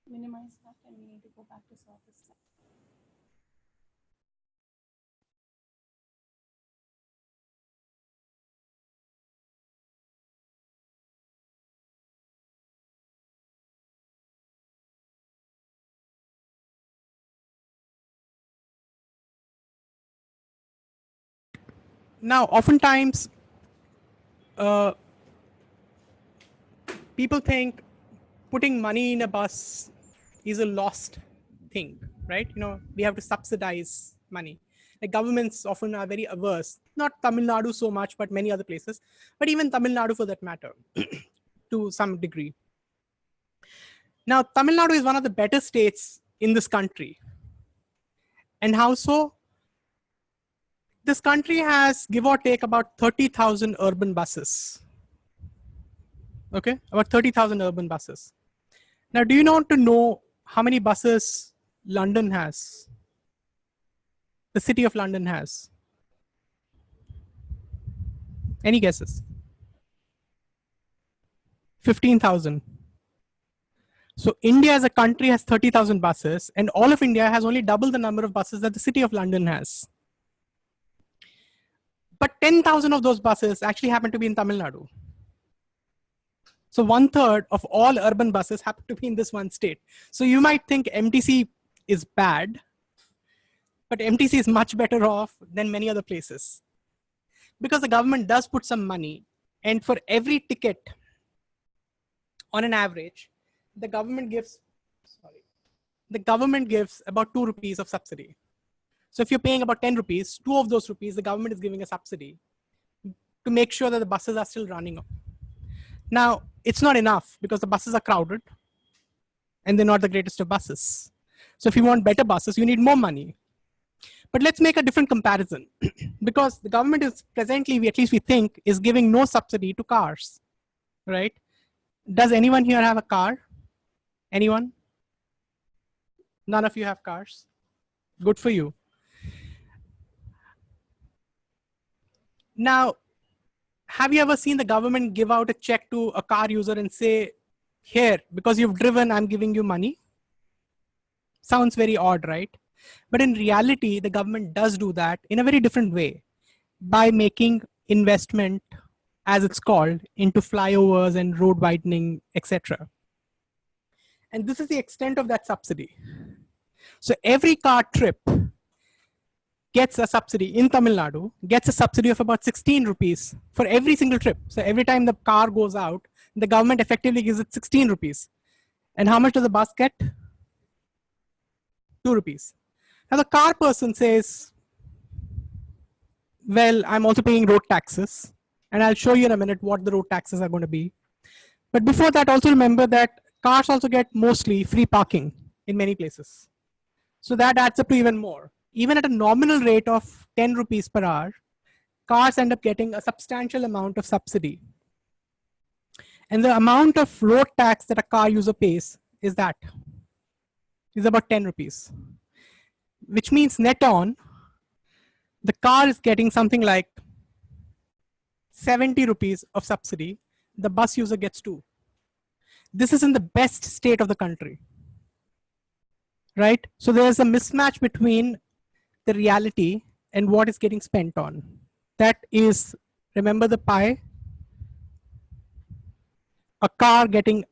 Minimize that, and we need to go back to sort this slide. Now, oftentimes, people think putting money in a bus is a lost thing, right? We have to subsidize money. Like governments often are very averse, not Tamil Nadu so much, but many other places, but even Tamil Nadu for that matter, to some degree. Now, Tamil Nadu is one of the better states in this country. And how so? This country has, give or take, about 30,000 urban buses. Okay, about 30,000 urban buses. Now, do you want to know how many buses London has? The city of London has? Any guesses? 15,000. So India as a country has 30,000 buses, and all of India has only double the number of buses that the city of London has. But 10,000 of those buses actually happen to be in Tamil Nadu. So 1/3 of all urban buses happen to be in this one state. So you might think MTC is bad, but MTC is much better off than many other places. Because the government does put some money, and for every ticket, on an average, the government gives about 2 rupees of subsidy. So if you're paying about 10 rupees, 2 of those rupees, the government is giving a subsidy to make sure that the buses are still running. Now, it's not enough because the buses are crowded and they're not the greatest of buses. So if you want better buses, you need more money. But let's make a different comparison because the government is presently, at least we think, is giving no subsidy to cars, right? Does anyone here have a car? Anyone? None of you have cars? Good for you. Now, have you ever seen the government give out a check to a car user and say, Here, because you've driven, I'm giving you money. Sounds very odd, right? But in reality, the government does do that in a very different way by making investment, as it's called, into flyovers and road widening, etc. And this is the extent of that subsidy. So every car trip gets a subsidy in Tamil Nadu, gets a subsidy of about 16 rupees for every single trip. So every time the car goes out, the government effectively gives it 16 rupees. And how much does the bus get? 2 rupees. Now the car person says, well, I'm also paying road taxes. And I'll show you in a minute what the road taxes are going to be. But before that, also remember that cars also get mostly free parking in many places. So that adds up to even more. Even at a nominal rate of 10 rupees per hour, cars end up getting a substantial amount of subsidy. And the amount of road tax that a car user pays is about 10 rupees, which means net on, the car is getting something like 70 rupees of subsidy. The bus user gets 2. This is in the best state of the country, right? So there's a mismatch between the reality and what is getting spent on. That is, remember the pie? A car getting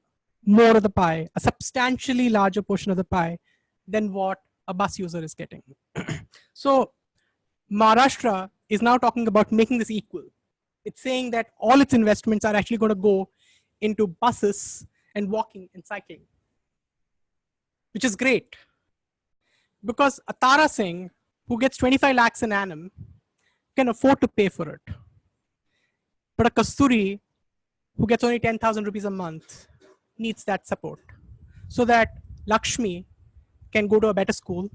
more of the pie, a substantially larger portion of the pie than what a bus user is getting. So Maharashtra is now talking about making this equal. It's saying that all its investments are actually going to go into buses and walking and cycling, which is great. Because a Tara Singh, who gets 25 lakhs an annum, can afford to pay for it. But a Kasturi, who gets only 10,000 rupees a month, needs that support so that Lakshmi can go to a better school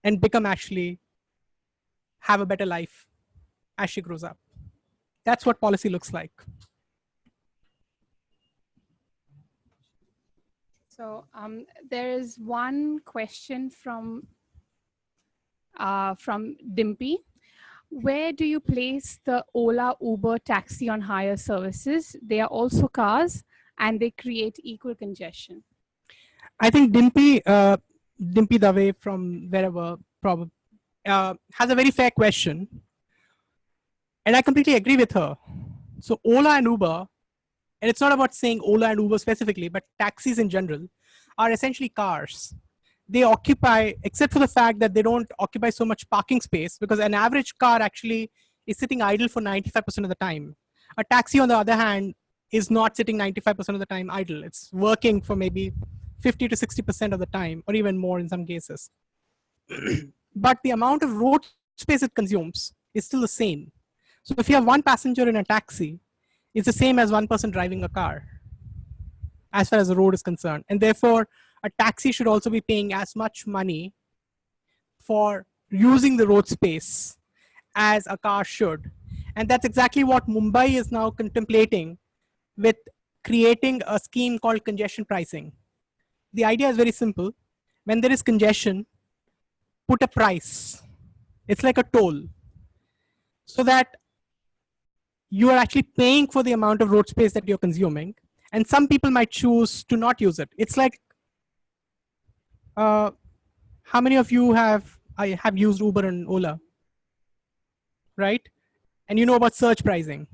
and have a better life as she grows up. That's what policy looks like. So there is one question from Dimpy. Where do you place the Ola, Uber, taxi on hire services? They are also cars and they create equal congestion. I think Dimpy Dave from wherever probably has a very fair question. And I completely agree with her. So Ola and Uber, and it's not about saying Ola and Uber specifically, but taxis in general, are essentially cars. They occupy, except for the fact that they don't occupy so much parking space, because an average car actually is sitting idle for 95% of the time. A taxi, on the other hand, is not sitting 95% of the time idle. It's working for maybe 50 to 60% of the time, or even more in some cases. But the amount of road space it consumes is still the same. So if you have one passenger in a taxi, it's the same as one person driving a car, as far as the road is concerned. And therefore, a taxi should also be paying as much money for using the road space as a car should. And that's exactly what Mumbai is now contemplating with creating a scheme called congestion pricing. The idea is very simple. When there is congestion, put a price. It's like a toll, so that you are actually paying for the amount of road space that you're consuming. And some people might choose to not use it. It's like, how many of you have used Uber and Ola, right? And you know about surge pricing.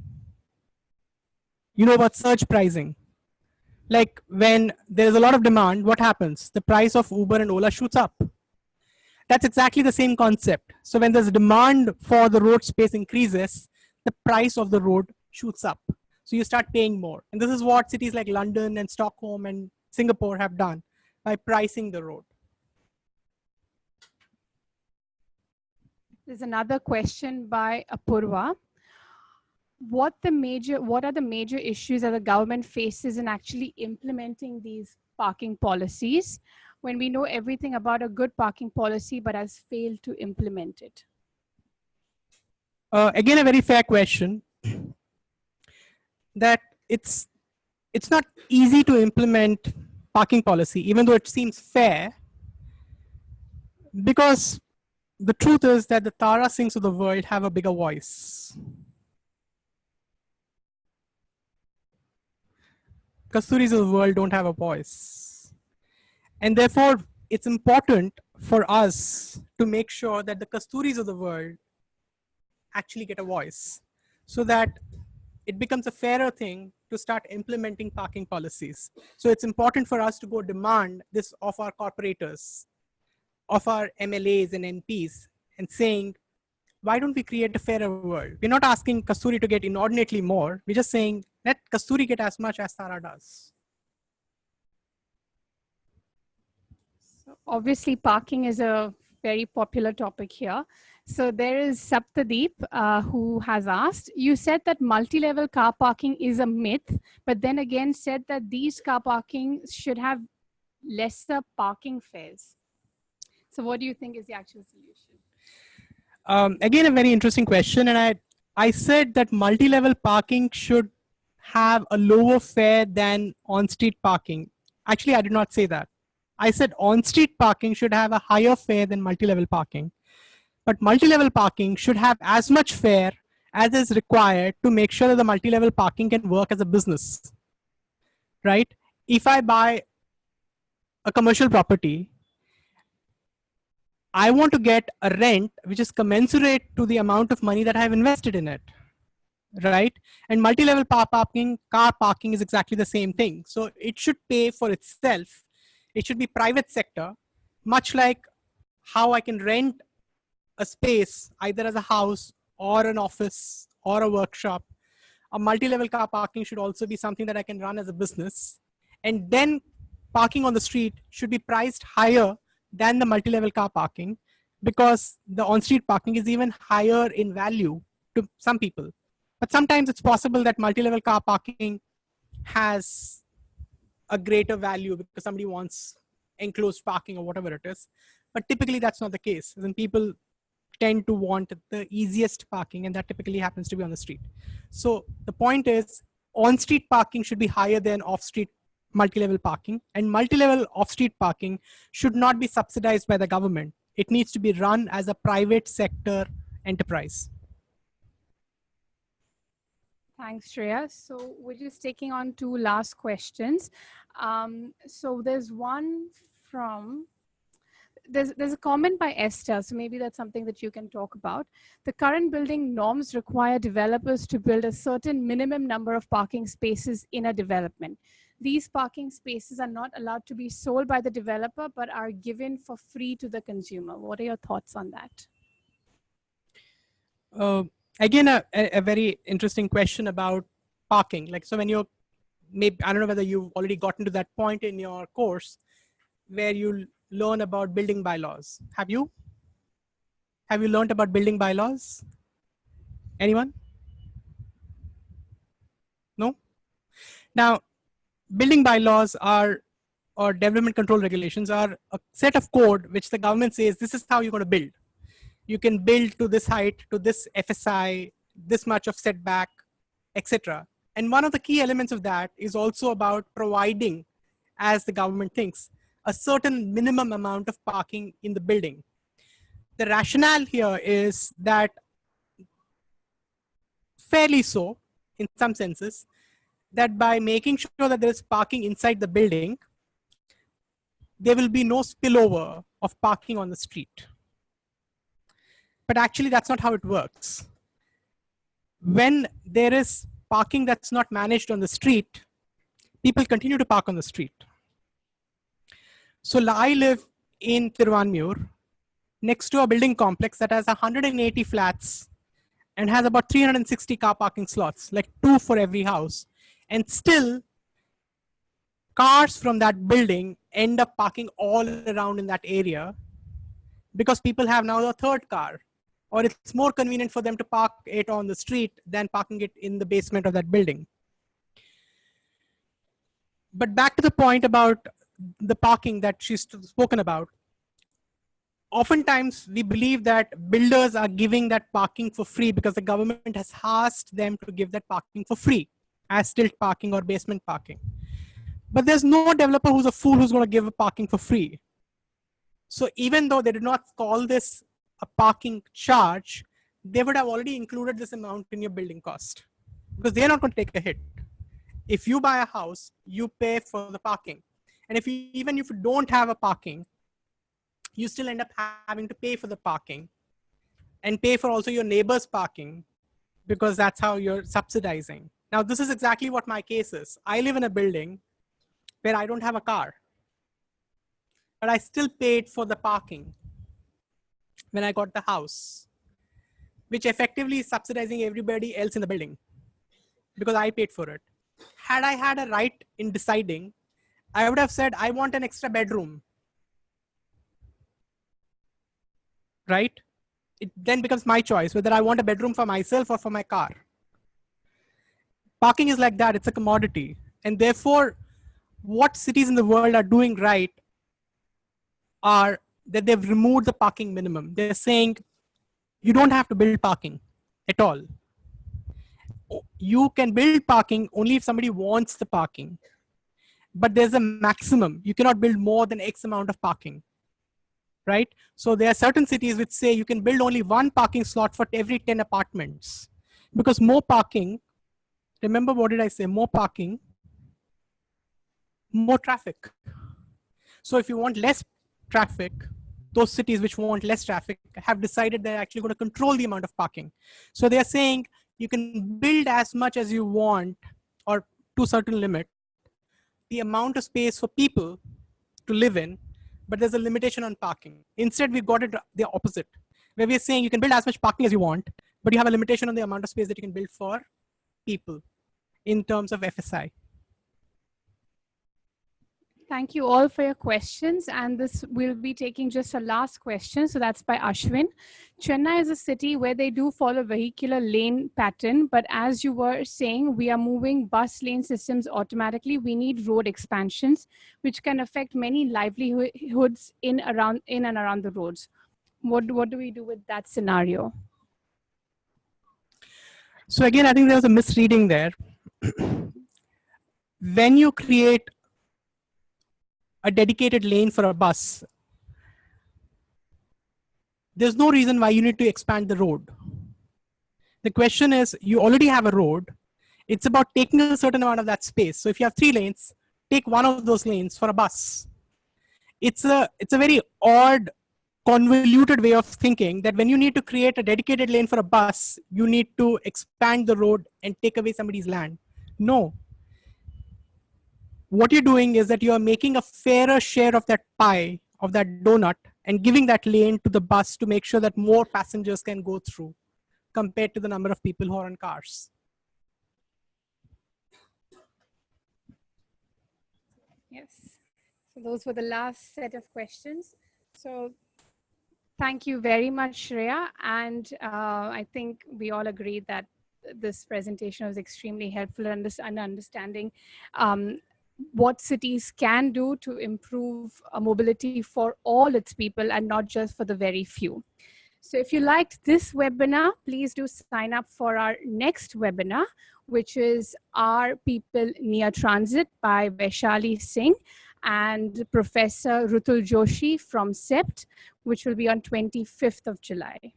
You know about surge pricing. Like when there's a lot of demand, what happens? The price of Uber and Ola shoots up. That's exactly the same concept. So when there's demand for the road space increases, the price of the road shoots up. So you start paying more. And this is what cities like London and Stockholm and Singapore have done by pricing the road. There's another question by Apurva. What are the major issues that the government faces in actually implementing these parking policies when we know everything about a good parking policy but has failed to implement it? Again, a very fair question. That it's not easy to implement parking policy, even though it seems fair, because the truth is that the Tara Singhs of the world have a bigger voice. Kasturis of the world don't have a voice. And therefore, it's important for us to make sure that the Kasturis of the world actually get a voice so that it becomes a fairer thing to start implementing parking policies. So it's important for us to go demand this of our corporators, of our MLAs and MPs, and saying, why don't we create a fairer world? We're not asking Kasturi to get inordinately more. We're just saying, let Kasturi get as much as Tara does. So obviously, parking is a very popular topic here. So there is Saptadeep who has asked, you said that multi-level car parking is a myth, but then again said that these car parking should have lesser parking fares. So what do you think is the actual solution? Again, a very interesting question. And I said that multi-level parking should have a lower fare than on-street parking. Actually, I did not say that. I said on-street parking should have a higher fare than multi-level parking. But multi-level parking should have as much fare as is required to make sure that the multi-level parking can work as a business, right? If I buy a commercial property, I want to get a rent which is commensurate to the amount of money that I have invested in it, right? And multi-level car parking is exactly the same thing. So it should pay for itself. It should be private sector, much like how I can rent a space either as a house or an office or a workshop. A multi-level car parking should also be something that I can run as a business. And then parking on the street should be priced higher than the multi-level car parking, because the on-street parking is even higher in value to some people. But sometimes it's possible that multi-level car parking has a greater value because somebody wants enclosed parking or whatever it is. But typically that's not the case. Then people tend to want the easiest parking, and that typically happens to be on the street. So the point is, on-street parking should be higher than off-street multi-level parking, and multi-level off-street parking should not be subsidized by the government. It needs to be run as a private sector enterprise. Thanks, Shreya. So we're just taking on two last questions. So there's one from, there's a comment by Esther, so maybe that's something that you can talk about. The current building norms require developers to build a certain minimum number of parking spaces in a development. These parking spaces are not allowed to be sold by the developer, but are given for free to the consumer. What are your thoughts on that? Again, a very interesting question about parking. Like, so when you're, maybe, I don't know whether you've already gotten to that point in your course where you learn about building bylaws. Have you? Have you learned about building bylaws? Anyone? No? Now, building bylaws are, or development control regulations are a set of code which the government says this is how you're going to build. You can build to this height, to this FSI, this much of setback, etc. And one of the key elements of that is also about providing, as the government thinks, a certain minimum amount of parking in the building. The rationale here is that, fairly so, in some senses, that by making sure that there is parking inside the building, there will be no spillover of parking on the street. But actually, that's not how it works. When there is parking that's not managed on the street, people continue to park on the street. So I live in Tiruvanmiyur, next to a building complex that has 180 flats and has about 360 car parking slots, like 2 for every house. And still, cars from that building end up parking all around in that area because people have now a third car, or it's more convenient for them to park it on the street than parking it in the basement of that building. But back to the point about the parking that she's spoken about. Oftentimes, we believe that builders are giving that parking for free because the government has asked them to give that parking for free as stilt parking or basement parking. But there's no developer who's a fool who's going to give a parking for free. So even though they did not call this a parking charge, they would have already included this amount in your building cost because they're not going to take a hit. if you buy a house, you pay for the parking. And even if you don't have a parking, you still end up having to pay for the parking and pay for also your neighbor's parking, because that's how you're subsidizing. Now, this is exactly what my case is. I live in a building where I don't have a car, but I still paid for the parking when I got the house, which effectively is subsidizing everybody else in the building because I paid for it. Had I had a right in deciding, I would have said, I want an extra bedroom, right? It then becomes my choice whether I want a bedroom for myself or for my car. Parking is like that, it's a commodity. And therefore, what cities in the world are doing right are that they've removed the parking minimum. They're saying, you don't have to build parking at all. You can build parking only if somebody wants the parking. But there's a maximum. You cannot build more than X amount of parking, right? So there are certain cities which say you can build only one parking slot for every 10 apartments. Because more parking, remember what did I say? More parking, more traffic. So if you want less traffic, those cities which want less traffic have decided they're actually going to control the amount of parking. So they're saying you can build as much as you want, or to a certain limit, the amount of space for people to live in, but there's a limitation on parking. Instead, we've got it the opposite, where we're saying you can build as much parking as you want, but you have a limitation on the amount of space that you can build for people in terms of FSI. Thank you all for your questions. And this will be taking just a last question. So that's by Ashwin. Chennai is a city where they do follow vehicular lane pattern. But as you were saying, we are moving bus lane systems automatically. We need road expansions, which can affect many livelihoods in and around the roads. What do we do with that scenario? So again, I think there was a misreading there. When you create a dedicated lane for a bus, there's no reason why you need to expand the road. The question is, you already have a road. It's about taking a certain amount of that space. So if you have 3 lanes, take one of those lanes for a bus. It's a very odd, convoluted way of thinking that when you need to create a dedicated lane for a bus, you need to expand the road and take away somebody's land. No. What you're doing is that you are making a fairer share of that pie, of that donut, and giving that lane to the bus to make sure that more passengers can go through compared to the number of people who are on cars. Yes. So those were the last set of questions. So thank you very much, Shreya. And I think we all agreed that this presentation was extremely helpful in understanding what cities can do to improve mobility for all its people and not just for the very few. So if you liked this webinar, please do sign up for our next webinar, which is Our People Near Transit by Vaishali Singh and Professor Rutul Joshi from CEPT, which will be on 25th of July.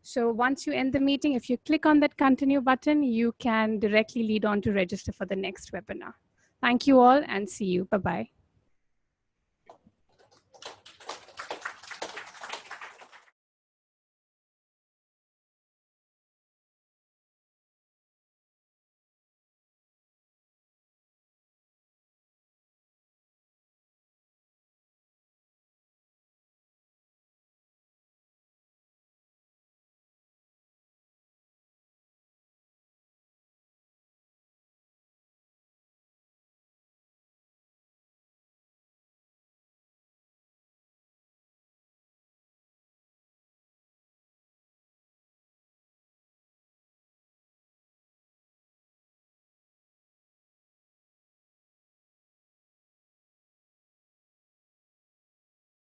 So once you end the meeting, if you click on that continue button, you can directly lead on to register for the next webinar. Thank you all and see you. Bye-bye.